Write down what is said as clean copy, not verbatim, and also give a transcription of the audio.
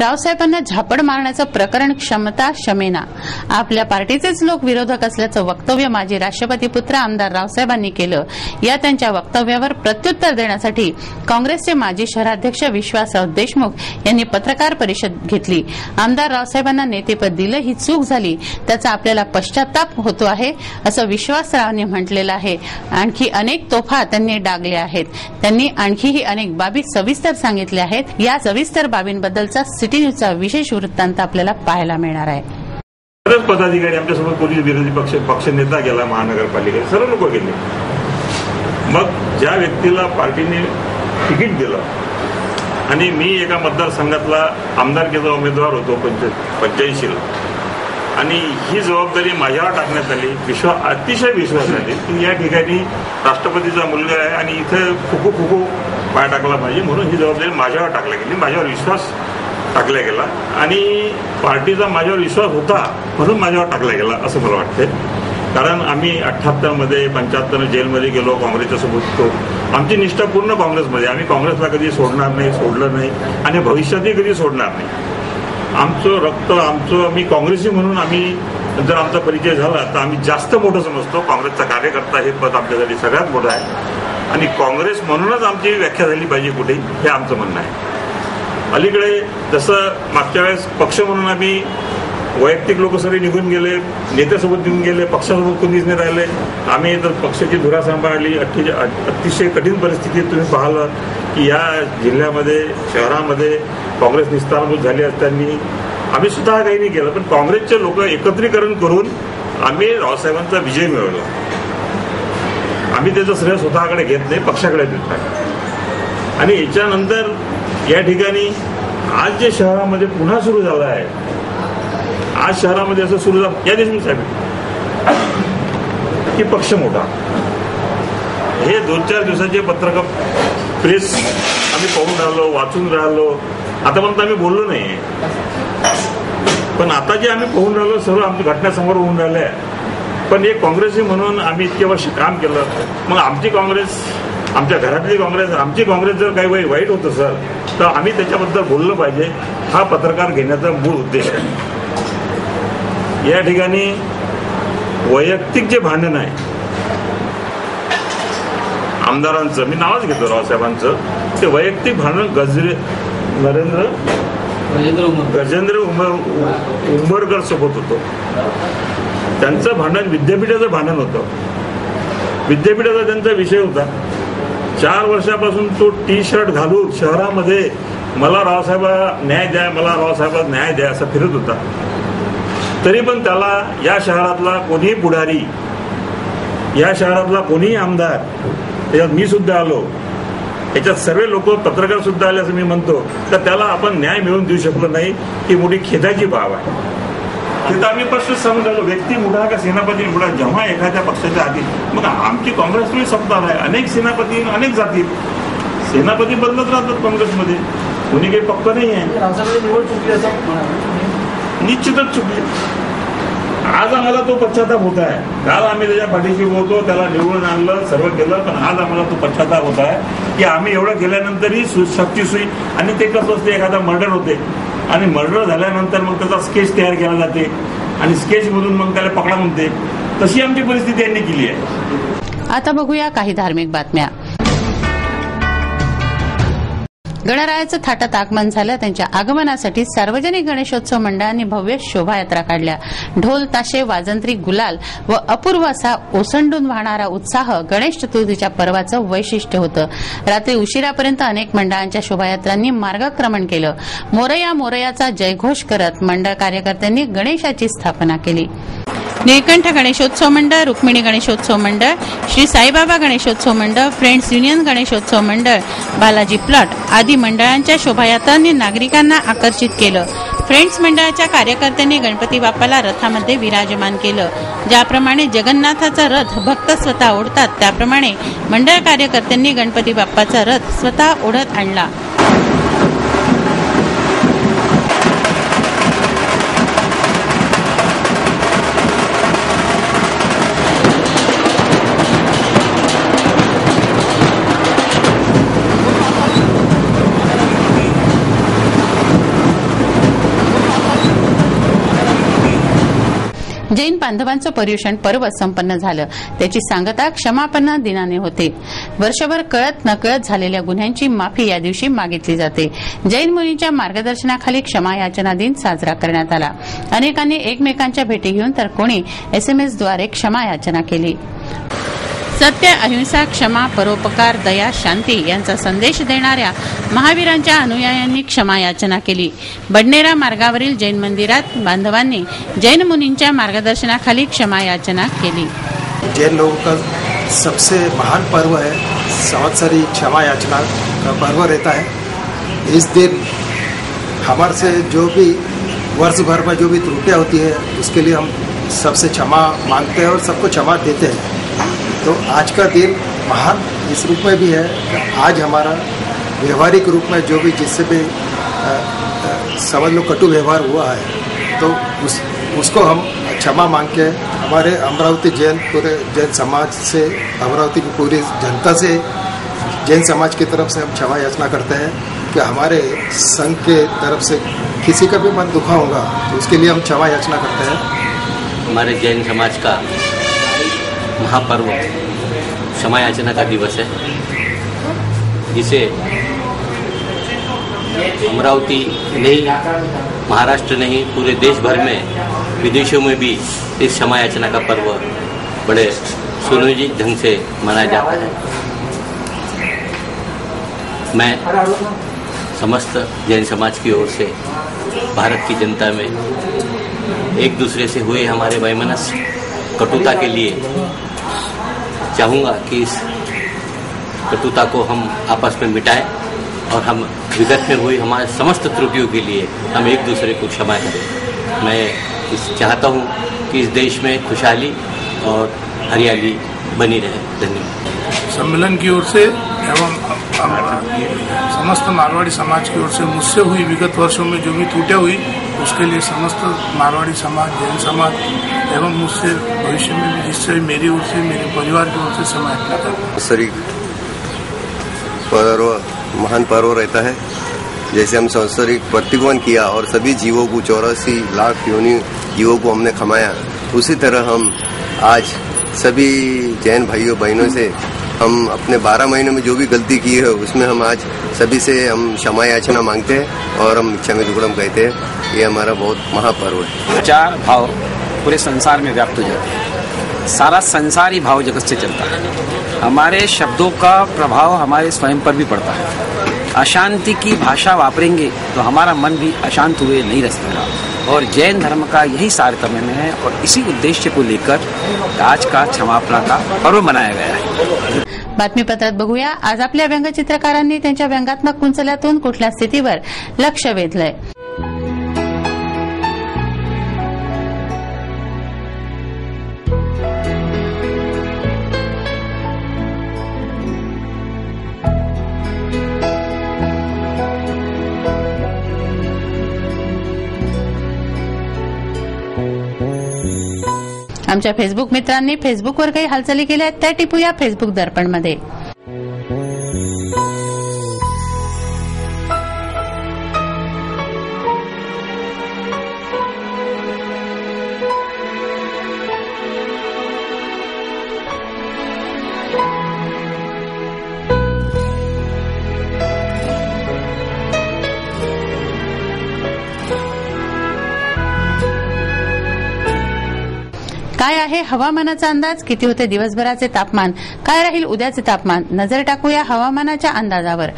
रावसाहेबांना झापड मारण्याचं प्रकरण क्षमता शमेना. आपल्या पार्टीचेच लोक विरोधक असल्याचं वक्तव्य माजी राष्ट्रपती पुत्र आमदार रावसाहेबांनी केलं. या त्यांच्या वक्तव्यावर प्रत्युत्तर देण्यासाठी काँग्रेसचे माजी शहराध्यक्ष विश्वासराव देशमुख यांनी पत्रकार परिषद घेतली. आमदार रावसाहेबांना नेतेपद दिलं ही चूक झाली, त्याचा आपल्याला पश्चाताप होतो आहे असं विश्वासरावांनी म्हटलेलं आहे. आणखी अनेक तोफा त्यांनी डागल्या आहेत. त्यांनी आणखीही अनेक बाबी सविस्तर सांगितल्या आहेत. या सविस्तर बाबींबद्दलचा सिटी न्यूजचा विशेष वृत्तांत आपल्याला पाहायला मिळणार आहे. बरेच पदाधिकारी आमच्यासोबत पोलीस विरोधी पक्ष नेता गेला, महानगरपालिकेत सर्व लोक गेले. मग ज्या व्यक्तीला पार्टीने तिकीट दिलं आणि मी एका मतदारसंघातला आमदारकीचा उमेदवार होतो 85ला, आणि ही जबाबदारी माझ्यावर टाकण्यात आली. अतिशय विश्वासाने की या ठिकाणी राष्ट्रपतीचा मुलगा आहे आणि इथं फुकू पाय टाकला पाहिजे म्हणून ही जबाबदारी माझ्यावर टाकली गेली. माझ्यावर विश्वास टाकला गेला आणि पार्टीचा माझ्यावर विश्वास होता म्हणून माझ्यावर टाकला गेला असं मला वाटतंय. कारण आम्ही 78 मध्ये 75 जेलमध्ये गेलो, काँग्रेसच्या सोबत होतो. आमची निष्ठा पूर्ण काँग्रेसमध्ये. आम्ही काँग्रेसला कधी सोडणार नाही, सोडलं नाही आणि भविष्यातही कधी सोडणार नाही. आमचं रक्त आम्ही काँग्रेसी म्हणून आम्ही जर आमचा परिचय झाला तर आम्ही जास्त मोठं समजतो. काँग्रेसचा कार्यकर्ता हे पद आमच्यासाठी सगळ्यात मोठं आहे आणि काँग्रेस म्हणूनच आमची व्याख्या झाली पाहिजे कुठे, हे आमचं म्हणणं आहे. अलीकडे जसं मागच्या वेळेस पक्ष म्हणून आम्ही वैयक्तिक लोक सगळे निघून गेले, नेत्यासोबत निघून गेले, पक्षासोबत कोणीच नाही राहिले. आम्ही तर पक्षाची धुरा सांभाळली. अतिशय कठीण परिस्थितीत तुम्ही पाहिलं की या जिल्ह्यामध्ये शहरामध्ये काँग्रेस निस्तारभूत झाली असताना आम्ही स्वतः काही नाही केलं, पण काँग्रेसचे लोक एकत्रीकरण करून आम्ही रावसाहेबांचा विजय मिळवला. आम्ही त्याचं श्रेय स्वतःकडे घेत नाही, पक्षाकडे देत नाही. आणि याच्यानंतर या ठिकाणी आज जे शहरामध्ये पुन्हा सुरू झालं आहे, आज शहरामध्ये असं सुरू झालं या देशमुख साहेब की पक्ष मोठा. हे 2-4 दिवसाचे पत्रकार प्रेस आम्ही पाहून राहिलो, वाचून राहिलो. आतापर्यंत आम्ही बोललो नाही, पण आता जे आम्ही पाहून राहिलो सर्व आमची घटनासमोर होऊन राहिल्या. पण एक काँग्रेसी म्हणून आम्ही इतके वर्ष काम केलं. मग आमची काँग्रेस, आमच्या घरातली काँग्रेस, आमची काँग्रेस जर काही वाईट होत असेल तर आम्ही त्याच्याबद्दल बोललं पाहिजे. हा पत्रकार घेण्याचा मूळ उद्देश आहे. या ठिकाणी वैयक्तिक जे भांडण आहे आमदारांचं, मी नावच घेतो रावसाहेबांचं, ते वैयक्तिक भांडण गजेंद्र उंबरकर सोबत होतं. त्यांचं भांडण विद्यापीठाचं भांडण होतं. विद्यापीठाचा त्यांचा विषय होता. 4 वर्षापासून तो टी-शर्ट घालून शहरामध्ये मला रावसाहेबा न्याय द्या, मला रावसाहेबा न्याय द्या असं फिरत होता. तरी पण त्याला या शहरातला कोणीही पुढारी, या शहरातला कोणीही आमदार, त्याच्यात मी सुद्धा आलो, याच्यात सर्व लोक पत्रकार सुद्धा आले असं मी म्हणतो, तर त्याला आपण न्याय मिळवून देऊ शकलो नाही ही मोठी खेदाची बाब आहे. तिथं आम्ही स्पष्ट समज झालो, व्यक्ती मुढा का सेनापती मुढा. जेव्हा एखाद्या पक्षाच्या आधी, मग आमची काँग्रेसमध्ये सत्ता आहे, अनेक सेनापती अनेक जातील, सेनापती बदलत राहतात काँग्रेसमध्ये, कोणी काही पक्क नाही आहे. निश्चितच चुकली. आज आम्हाला तो पश्चाताप होत आहे. काल आम्ही त्याच्या पाठीशी होतो, त्याला निवडून आणलं, सर्व केलं, पण आज आम्हाला तो पश्चाताप होत आहे की आम्ही एवढं केल्यानंतरही शक्ती सुई. आणि ते कसं असते, एखादा मर्डर होते आणि मर्डर झाल्यानंतर मग त्याचा स्केच तयार केला जाते आणि स्केचमधून मग त्याला पकडा म्हणते. तशी आमची परिस्थिती यांनी केली आहे. आता बघूया काही धार्मिक बातम्या. गणरायाचं थाटात आगमन झालं. त्यांच्या आगमनासाठी सार्वजनिक गणेशोत्सव मंडळांनी भव्य शोभायात्रा काढल्या. ढोल ताशे, वाजंत्री, गुलाल व अपूर्व असा ओसंडून वाहणारा उत्साह गणेश चतुर्थीच्या पर्वाचं वैशिष्ट्य होतं. रात्री उशिरापर्यंत अनेक मंडळांच्या शोभायात्रांनी मार्गक्रमण केलं. मोरया मोरयाचा जयघोष करत मंडळ कार्यकर्त्यांनी गणेशाची स्थापना केली. निळकंठ गणेशोत्सव मंडळ, रुक्मिणी गणेशोत्सव मंडळ, श्री साईबाबा गणेशोत्सव मंडळ, फ्रेंड्स युनियन गणेशोत्सव मंडळ, बालाजी प्लॉट आदी मंडळांच्या शोभायात्रांनी नागरिकांना आकर्षित केलं. फ्रेंड्स मंडळाच्या कार्यकर्त्यांनी गणपती बाप्पाला रथामध्ये विराजमान केलं. ज्याप्रमाणे जगन्नाथाचा रथ भक्त स्वतः ओढतात, त्याप्रमाणे मंडळ कार्यकर्त्यांनी गणपती बाप्पाचा रथ स्वतः ओढत आणला. जैन बांधवांचं पर्युषण पर्व संपन्न झालं, त्याची सांगता क्षमापना दिनाने होते. वर्षभर कळत नकळत झालेल्या गुन्ह्यांची माफी या दिवशी मागितली जाते. जैन मुनींच्या मार्गदर्शनाखाली क्षमायाचना दिन साजरा करण्यात आला. अनेकांनी एकमेकांच्या भेटी घेऊन तर कोणी SMS द्वारे क्षमायाचना केली. सत्य, अहिंसा, क्षमा, परोपकार, दया, शांती यांचा संदेश देणाऱ्या महावीरांच्या अनुयायांनी क्षमायाचना केली. बडनेरा मार्गावरील जैन मंदिरात बांधवांनी जैन मुनींच्या मार्गदर्शनाखाली क्षमायाचना केली. जैन लोगों का सबसे महान पर्व है संवत्सरी क्षमा याचना का पर्व रहता है. इस दिन हमारे से जो भी वर्ष भर में जो भी त्रुटियां होती है उसके लिए हम सबसे क्षमा मांगते हैं और सबको क्षमा देते हैं. तो आज का दिन महान इस रूप में भी है. आज हमारा व्यवहारिक रूप में जो भी जिससे भी समझ लो कटु व्यवहार हुआ है तो उसको हम क्षमा मांग के हमारे अमरावती जैन पूरे जैन समाज से, अमरावती की पूरी जनता से, जैन समाज की तरफ से हम क्षमा याचना करते हैं कि हमारे संघ के तरफ से किसी का भी मन दुखा होगा तो उसके लिए हम क्षमा याचना करते हैं. हमारे जैन समाज का महापर्व क्षमा याचना का दिवस है, जिसे अमरावती नहीं, महाराष्ट्र नहीं, पूरे देश भर में, विदेशों में भी इस क्षमा याचना का पर्व बड़े सुनियोजित ढंग से मनाया जाता है. मैं समस्त जैन समाज की ओर से भारत की जनता में एक दूसरे से हुए हमारे वैमनस्य, कटुता के लिए चाहूँगा कि इस कटुता को हम आपस में मिटाएं और हम विगत में हुई हमारे समस्त त्रुटियों के लिए हम एक दूसरे को क्षमा करें. मैं चाहता हूँ कि इस देश में खुशहाली और हरियाली बनी रहे. धन्यवाद. सम्मेलन की ओर से एवं समस्त मारवाड़ी समाज की ओर से मुझसे हुई विगत वर्षों में जो भी त्रुटियां हुई उसके लिए समस्त मारवाड़ी समाज, जैन समाज एवं मुझसे भविष्य में भी जिससे मेरी ओर से, मेरे परिवार की ओर से समाज संवत्सरी पर्व महान पर्व रहता है. जैसे हम संवत्सरिक प्रतिगमन किया और सभी जीवों को 84 लाख योनि जीवों को हमने खमाया, उसी तरह हम आज सभी जैन भाइयों बहनों से हम अपने 12 महीनों में जो भी गलती की है उसमें हम आज सभी से हम क्षमा याचना मांगते हैं और हम क्षमा दुक्कड़म कहते हैं. ये हमारा बहुत महापर्व है. चार भाव पूरे संसार में व्याप्त हो जाते हैं. सारा संसार ही भाव जगत से चलता है. हमारे शब्दों का प्रभाव हमारे स्वयं पर भी पड़ता है. अशांति की भाषा वापरेंगे तो हमारा मन भी अशांत हुए नहीं रह सकता. और जैन धर्म का यही सारतम्य में है और इसी उद्देश्य को लेकर आज का क्षमापना का पर्व मनाया गया है. बातमीपत्रात बघूया आज आपल्या व्यंगचित्रकारांनी त्यांच्या व्यंगात्मक कुंचल्यातून कुठल्या स्थितीवर लक्ष वेधलंय. आमच्या फेसबुक मित्रांनी फेसबुकवर काही हालचाली केल्या आहेत त्या टिपूया फेसबुक दर्पणमध्ये. काय आहे हवामानाचा अंदाज, किती होते दिवसभराचे तापमान, काय राहील उद्याचे तापमान, नजर टाकूया हवामानाच्या अंदाजावर.